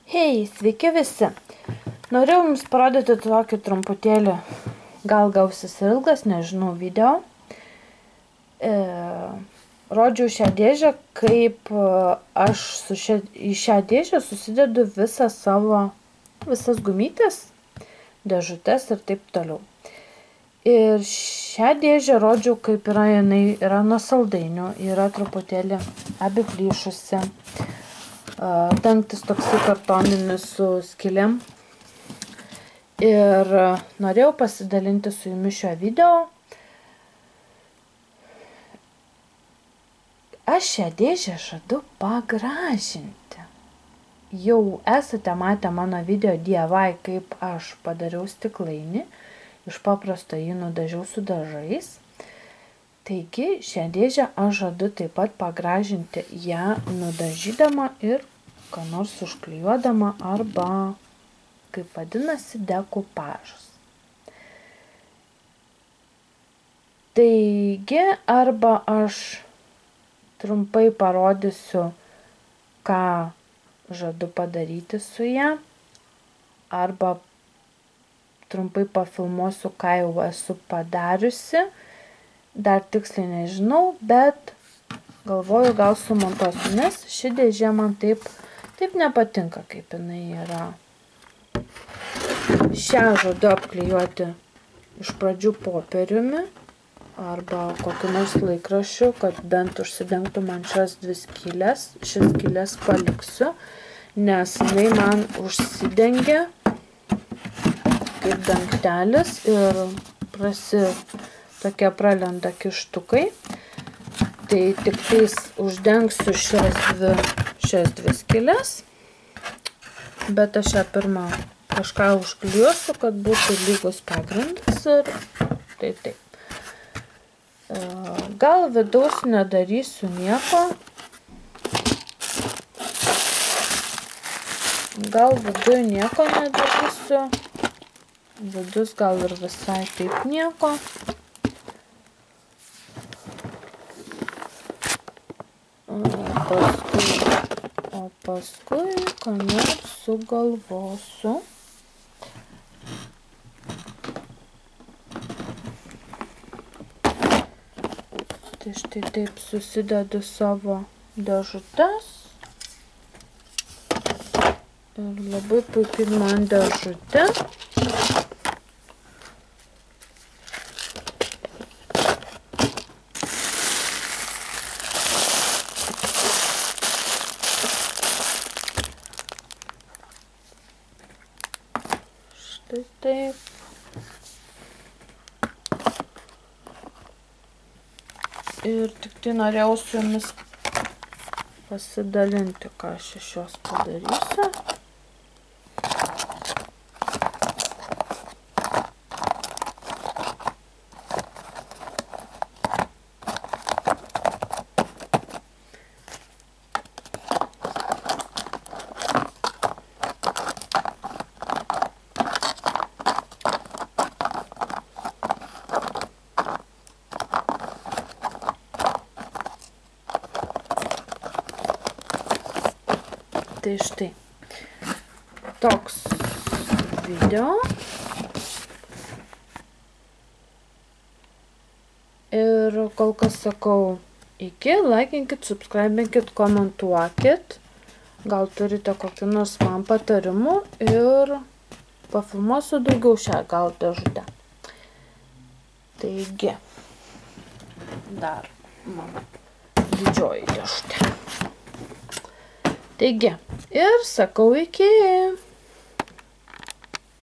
Hei, sveiki visi. Norėjau jums parodyti tokį trumputėlį, gal gausis ilgas, nežinau, video. Rodžiau šią dėžę, kaip aš į šią dėžę susidedu visas gumytės, dėžutes ir taip toliau. Ir šią dėžę rodžiau, kaip jinai yra nuo saldainių, yra truputėlį apiplyšusi. Dangtis toksai kartoninis su skylėm. Ir norėjau pasidalinti su jumis šio video. Aš šią dėžę žadu pagražinti. Jau esate matę mano video DIY, kaip aš padariau stiklainį. Iš paprasto jį nudažiau su dažais. Taigi, šią dėžę aš žadu taip pat pagražinti ją nudažydama ir ką nors užklijuodama arba, kaip vadinasi, dekupažas. Taigi, arba aš trumpai parodysiu, ką žadu padaryti su ją, arba trumpai pafilmuosiu, ką jau esu padariusi. Dar tiksliai nežinau, bet galvoju, gal sumontuosiu, nes ši dėžė man taip nepatinka, kaip jinai yra. Šią žadu apklijuoti iš pradžių popieriumi arba kokiu nors laikraščiu, kad bent užsidengtų man šias dvi skylės. Šias skylės paliksiu, nes jinai man užsidengia kaip dangtelis ir tokie pralenda kištukai. Tai tik tais uždengsiu šias dvi skylės, bet aš ją pirmą kažką užklijuosiu, kad būtų lygus pagrindas ir taip. Gal vidaus nedarysiu nieko. Gal viduje nieko nedarysiu. Vidus gal ir visai taip nieko. O paskui ką nors sugalvosiu. Tai štai taip susidedu savo dėžutes. Ir labai puikiai man dėžutė. Taip. Ir tik tai norėjau su jumis pasidalinti, ką aš iš jos padarysiu. Tai štai, toks video. Ir kol kas sakau iki, laikinkit, subscribinkit, komentuokit. Gal turite kokį nors man patarimų ir pafilmuosiu daugiau šią gal dėžutę. Taigi, dar mano didžioji dėžutė. Taigi, ir sakau iki.